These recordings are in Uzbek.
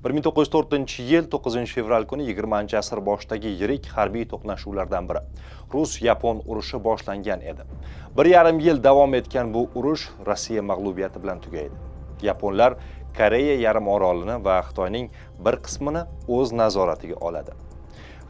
1904-yil 9-fevral kuni 20-asr boshidagi yirik harbiy to'qnashuvlardan biri Rus-Yapon urushi boshlangan edi. 1,5 yil davom etgan bu urush Rossiya mag'lubiyati bilan tugaydi. Yaponlar Koreya yarim orolini va Xitoyning bir qismini o'z nazoratiga oladi.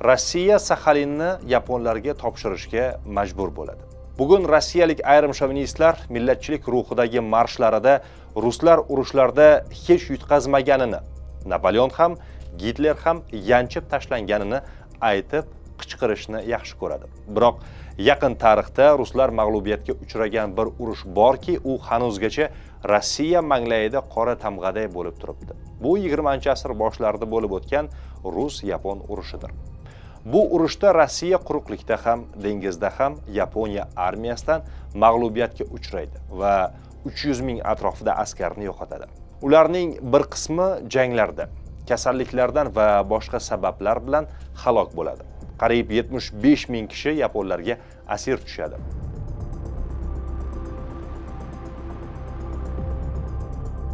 Rossiya Saxalinni yaponlarga topshirishga majbur bo'ladi. Bugun rossiyalik ayrim shovinistlar millatchilik ruhidagi marshlarida ruslar urushlarda hech yutqazmaganini, Napoleon ham, Gitler ham yanchib tashlanganini aytib qichqirishni yaxshi ko'radi. Biroq yaqin tarixda ruslar mag'lubiyatga uchragan bir urush borki, u hanuzgacha Rossiya manglayida qora tamg'aday bo'lib turibdi. Bu 20-asr boshlarida bo'lib o'tgan Rus-Yapon urushidir. Bu urushda Rossiya quruqlikda ham, dengizda ham Yaponiya armiyasidan mag'lubiyatga uchraydi va 300 ming atrofida askarni yo'qotadi. Ularning bir qismi janglarda, kasalliklardan va boshqa sabablar bilan halok bo'ladi. Qariyb 75 ming kishi yaponlarga asir tushadi.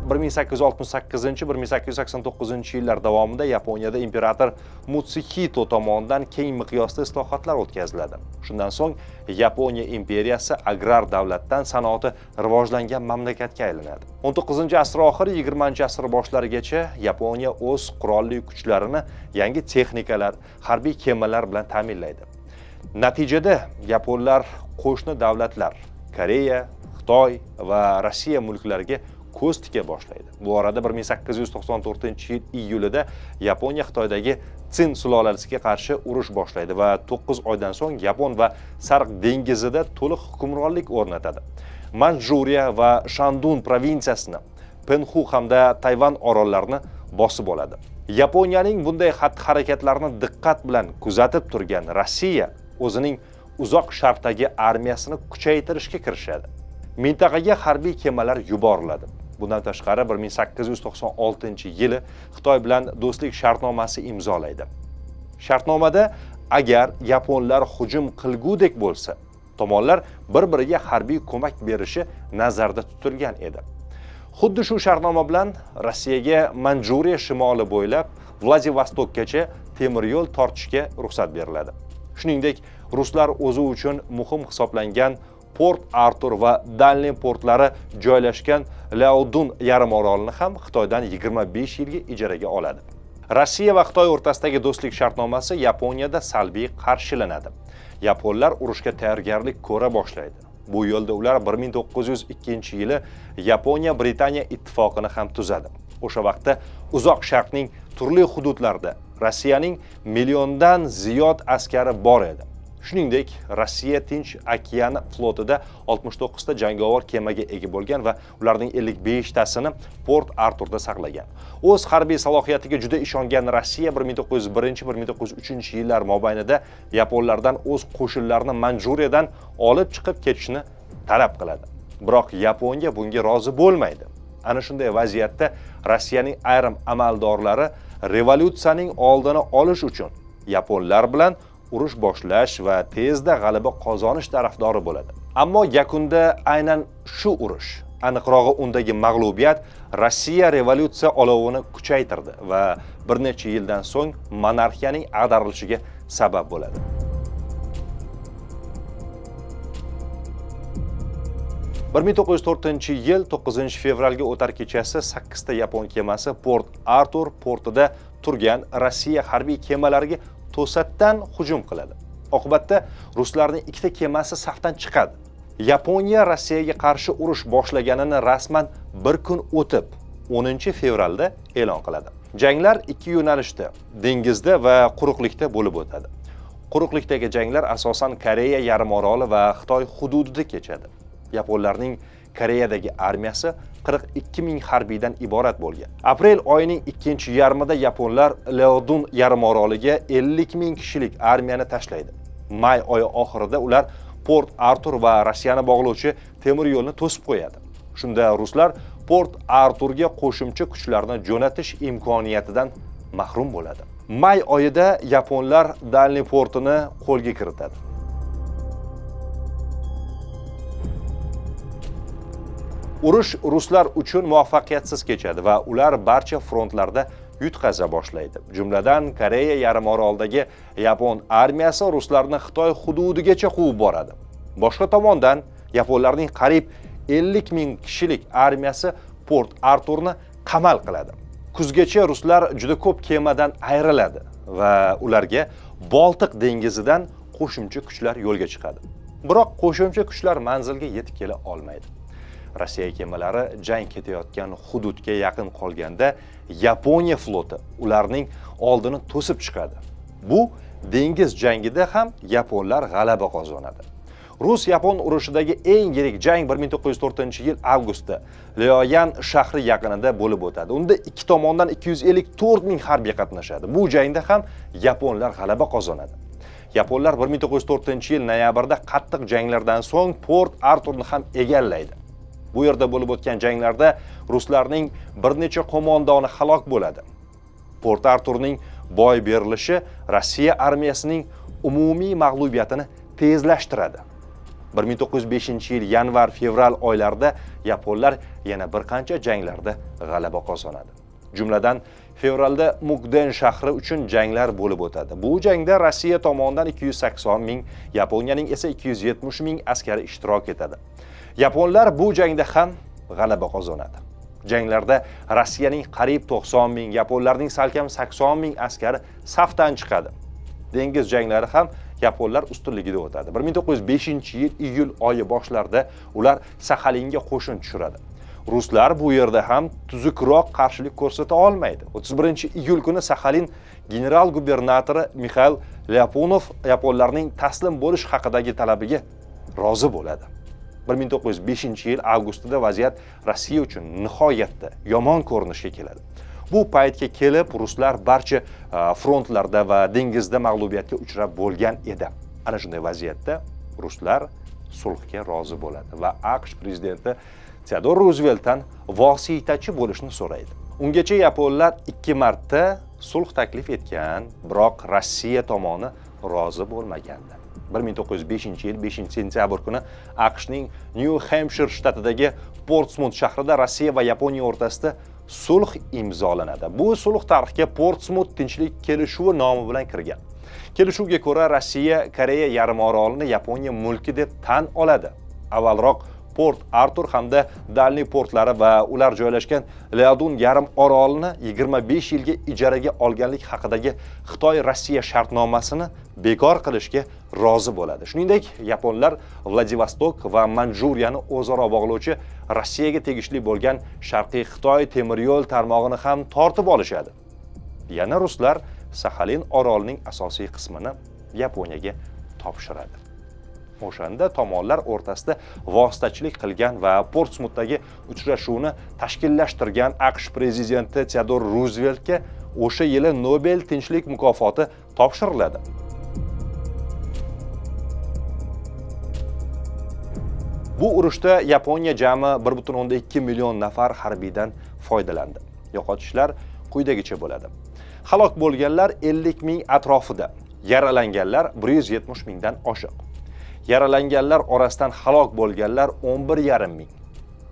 1868-1889 yillar davomida Yaponiyada imperator Mutsuhito tomonidan keng miqyosda islohotlar o'tkaziladi. Shundan so'ng Yaponiya imperiyasi agrar davlatdan sanoati rivojlangan mamlakatga aylanadi. 19-asr oxiri 20-asr boshlarigacha Yaponiya o'z qurolli kuchlarini yangi texnikalar, harbiy kemalar bilan ta'minlaydi. Natijada yaponlar qo'shni davlatlar Koreya, Xitoy va Rossiya mulklariga ko'z tika boshlaydi. Bu orada 1894-yil iyulida Yaponiya Xitoydagi Tsin sulolasiga qarshi urush boshlaydi va 9 oydan so'ng Yapon va Sariq dengizida to'liq hukmronlik o'rnatadi. Manjuriya va Shandun provinsiyasini, Penhu hamda Tayvan orollarini bosib oladi. Yaponiyaning bunday xatti-harakatlarini diqqat bilan kuzatib turgan Rossiya o'zining uzoq sharqdagi armiyasini kuchaytirishga kirishadi. Mintaqaga harbiy kemalar yuboriladi. Bundan tashqari 1896-yili Xitoy bilan do'stlik shartnomasi imzolaydi. Shartnomada agar yaponlar hujum qilgudek bo'lsa, tomonlar bir-biriga harbiy ko'mak berishi nazarda tutilgan edi. Xuddi shu shartnoma bilan Rossiyaga Manjuriya shimoli bo'ylab Vladivostokgacha temir yo'l tortishga ruxsat beriladi. Shuningdek, ruslar o'zi uchun muhim hisoblangan Port Artur va Dalniy portlari joylashgan Liaodun yarim orolini ham Xitoydan 25 yilga ijaraga oladi. Rossiya va Xitoy o'rtasidagi do'stlik shartnomasi Yaponiyada salbiy qarshilanadi. Yaponlar urushga tayyorgarlik ko'ra boshlaydi. Bu yo'lda ular 1902-yili Yaponiya Britaniya ittifoqini ham tuzadi. O'sha vaqtda uzoq sharqning turli hududlarida Rossiyaning milliondan ziyod askari bor edi. Shuningdek, Rossiya Tinch okeani flotida 69 ta jangovar kemaga ega bo'lgan va ularning 55 tasini Port Arturda saqlagan. O'z harbiy salohiyatiga juda ishongan Rossiya 1901-1903-yillar mobaynida yaponlardan o'z qo'shinlarini Manjuriyadan olib chiqib ketishni talab qiladi. Biroq Yaponiya bunga rozi bo'lmaydi. Ana shunday vaziyatda Rossiyaning ayrim amaldorlari revolyutsiyaning oldini olish uchun yaponlar bilan urush boshlash va tezda g'alaba qozonish tarafdori bo'ladi. Ammo yakunda aynan shu urush, aniqrog'i undagi mag'lubiyat Rossiya revolyutsiya olovini kuchaytirdi va bir necha yildan so'ng monarxiyaning ag'darilishiga sabab bo'ladi. Bir 1904-yil 9-fevralga o'tar kechasi 8 ta yapon kemasi Port Artur portida turgan Rossiya harbiy kemalariga to'satdan hujum qiladi. Oqibatda ruslarning 2 ta kemasi safdan chiqadi. Yaponiya Rossiyaga qarshi urush boshlaganini rasman bir kun o'tib 10-fevralda e'lon qiladi. Janglar ikki yo'nalishda, dengizda va quruqlikda bo'lib o'tadi. Quruqlikdagi janglar asosan Koreya yarim oroli va Xitoy hududida kechadi. Yaponlarning Koreyadagi armiyasi 42 ming harbiydan iborat bo'lgan. Aprel oyining 2-yarmida yaponlar Liaodun yarim oroliga 50 ming kishilik armiyani tashlaydi. May oyi oxirida ular Port Artur va Rossiyani bog'lovchi temir yo'lni to'sib qo'yadi. Shunda ruslar Port Arturga qo'shimcha kuchlarni jo'natish imkoniyatidan mahrum bo'ladi. May oyida yaponlar Dalniy portini qo'lga kiritadi. Urush ruslar uchun muvaffaqiyatsiz kechadi va ular barcha frontlarda yutqaza boshlaydi. Jumladan, Koreya yarimorolidagi Yapon armiyasi ruslarni Xitoy hududigacha quvib boradi. Boshqa tomondan, yaponlarning qariyb 50 ming kishilik armiyasi Port Arturni qamal qiladi. Kuzgacha ruslar juda ko'p kemadan ayriladi va ularga Boltiq dengizidan qo'shimcha kuchlar yo'lga chiqadi. Biroq qo'shimcha kuchlar manzilga yetib kela olmaydi. Rossiya kemalari jang ketayotgan hududga yaqin qolganda Yaponiya floti ularning oldini to'sib chiqadi. Bu dengiz jangida ham yaponlar g'alaba qozonadi. Rus-Yapon urushidagi eng yirik jang 1904-yil avgustda Leoyan shahri yaqinida bo'lib o'tadi. Unda ikki tomondan 254 ming harbiy qatnashadi. Bu jangda ham yaponlar g'alaba qozonadi. Yaponlar 1904-yil noyabrda qattiq janglardan so'ng Port Arturni ham egallaydi. Bu yerda bo'lib o'tgan janglarda ruslarning bir necha qo'mondoni halok bo'ladi. Port Arturning boy berilishi Rossiya armiyasining umumiy mag'lubiyatini tezlashtiradi. 1905-yil yanvar-fevral oylarida yaponlar yana bir qancha janglarda g'alaba qozonadi. Jumladan, fevralda Mukden shahri uchun janglar bo'lib o'tadi. Bu jangda Rossiya tomonidan 280 ming, Yaponiyaning esa 270 ming askari ishtirok etadi. Yaponlar bu jangda ham g'alaba qozonadi. Janglarda Rossiyaning qariyb 90 ming, yaponlarning salkam 80 ming askari safdan chiqadi. Dengiz janglari ham yaponlar ustunligida o'tadi. 1905-yil iyul oyi boshlarida ular Saxalinga qo'shin tushiradi. Ruslar bu yerda ham tuzukroq qarshilik ko'rsata olmaydi. 31-iyul kuni Saxalin general gubernatori Mikhail Lyapunov yaponlarning taslim bo'lish haqidagi talabiga rozi bo'ladi. 1905-yil avgustida vaziyat Rossiya uchun nihoyatda yomon ko'rinishga keladi. Bu paytga kelib ruslar barcha frontlarda va dengizda mag'lubiyatga uchrab bo'lgan edi. Ana shunday vaziyatda ruslar sulhga rozi bo'ladi va AQSh prezidenti Teodor Ruzveltdan vositachi bo'lishni so'raydi. Ungacha yaponlar 2 marta sulh taklif etgan, biroq Rossiya tomoni rozi bo'lmagandi. 1905-yil 5-sentyabr kuni AQShning New Hampshire shtatidagi Portsmouth shahrida Rossiya va Yaponiya o'rtasida sulh imzolanadi. Bu sulh tarixga Portsmouth tinchlik kelishuvi nomi bilan kirgan. Kelishuvga ko'ra Rossiya Koreya yarimorolini Yaponiya mulki deb tan oladi. Avvalroq Port Artur hamda Dalniy portlari va ular joylashgan Leodun yarim orolini 25 yilga ijaraga olganlik haqidagi Xitoy-Rossiya shartnomasini bekor qilishga rozi bo'ladi. Shuningdek, yaponlar Vladivostok va Manjuriyani o'zaro bog'lovchi Rossiyaga tegishli bo'lgan Sharqiy Xitoy temir yo'l tarmog'ini ham tortib olishadi. Yana ruslar Saxalin orolining asosiy qismini Yaponiyaga topshiradi. O'shanda tomonlar o'rtasida vositachilik qilgan va Portsmutdagi uchrashuvni tashkillashtirgan AQSh prezidenti Teodor Ruzveltga o'sha yili Nobel tinchlik mukofoti topshiriladi. Bu urushda Yaponiya jami 1.2 million nafar harbiydan foydalandi. Yo'qotishlar quyidagicha bo'ladi. Halok bo'lganlar 50 ming atrofida, yaralanganlar 170 mingdan oshiq. Yaralanganlar orasidan halok bo'lganlar 11,5 ming.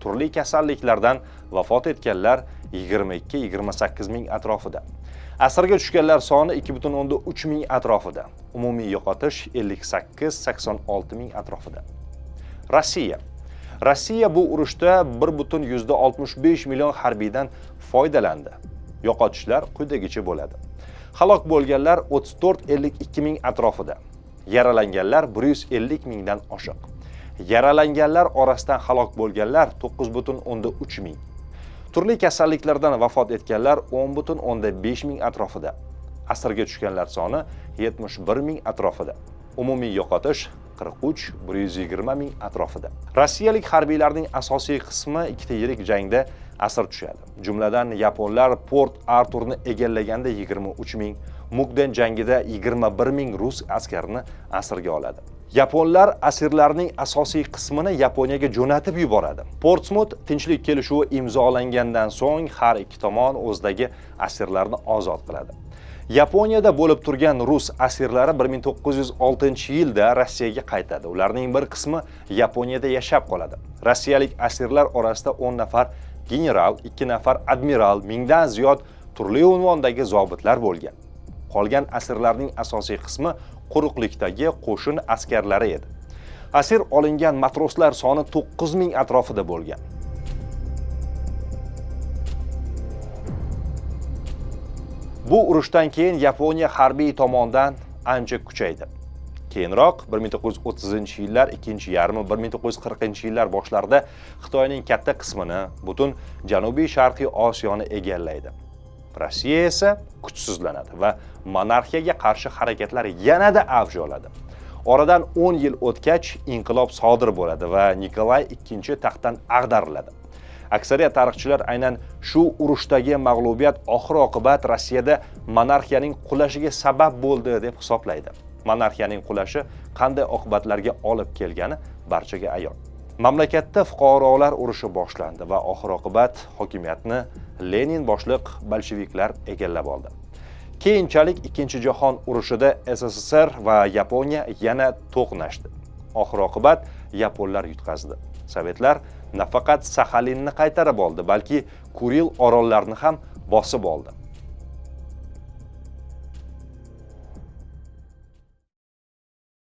Turli kasalliklardan vafot etganlar 22-28 ming atrofida. Asirga tushganlar soni 2,3 ming atrofida. Umumiy yo'qotish 58-86 ming atrofida. Rossiya bu urushda 1,65 million harbiydan foydalandi. Yo'qotishlar quyidagicha bo'ladi. Halok bo'lganlar 34-52 ming atrofida. Yaralanganlar 150 mingdan oshiq. Yaralanganlar orasidan halok bo'lganlar 9,3 ming. Turli kasalliklardan vafot etganlar 10,5 ming atrofida. Asirga tushganlar soni 71 ming atrofida. Umumiy yo'qotish 43-120 ming atrofida. Rossiyalik harbiylarning asosiy qismi ikkita yirik jangda asir tushadi. Jumladan yaponlar Port Arturni egallaganda 23 ming, Mukden jangida 21 ming rus askarini asirga oladi. Yaponlar asirlarning asosiy qismini Yaponiyaga jo'natib yuboradi. Portsmouth tinchlik kelishuvi imzolangandan so'ng har ikki tomon o'zidagi asirlarni ozod qiladi. Yaponiyada bo'lib turgan rus asirlari 1906-yilda Rossiyaga qaytadi. Ularning bir qismi Yaponiyada yashab qoladi. Rossiyalik asirlar orasida 10 nafar general, 2 nafar admiral, mingdan ziyod turli unvondagi zobitlar bo'lgan. Qolgan asirlarning asosiy qismi quruqlikdagi qo'shin askarlari edi. Asir olingan matroslar soni 9000 atrofida bo'lgan. Bu urushdan keyin Yaponiya harbiy tomondan ancha kuchaydi. Keyinroq 1930-yillar ikkinchi yarmi 1940-yillar boshlarida Xitoyning katta qismini, butun Janubiy Sharqiy Osiyoni egallaydi. Rossiya esa kuchsizlanadi va monarxiyaga qarshi harakatlar yanada avj oladi. Oradan 10 yil o'tgach inqilob sodir bo'ladi va Nikolay II taxtdan ag'dariladi. Aksariyat tarixchilar aynan shu urushdagi mag'lubiyat oxir-oqibat Rossiyada monarxiyaning qulashiga sabab bo'ldi deb hisoblaydi. Monarxiyaning qulashi qanday oqibatlarga olib kelgani barchaga ayon. Mamlakatda fuqarolar urushi boshlandi va oxir-oqibat hokimiyatni Lenin boshliq bolsheviklar egallab oldi. Keyinchalik Ikkinchi jahon urushida SSSR va Yaponiya yana to'qnashdi. Oxir-oqibat yaponlar yutqazdi. Sovetlar nafaqat Saxalinni qaytarib oldi, balki Kuril orollarini ham bosib oldi.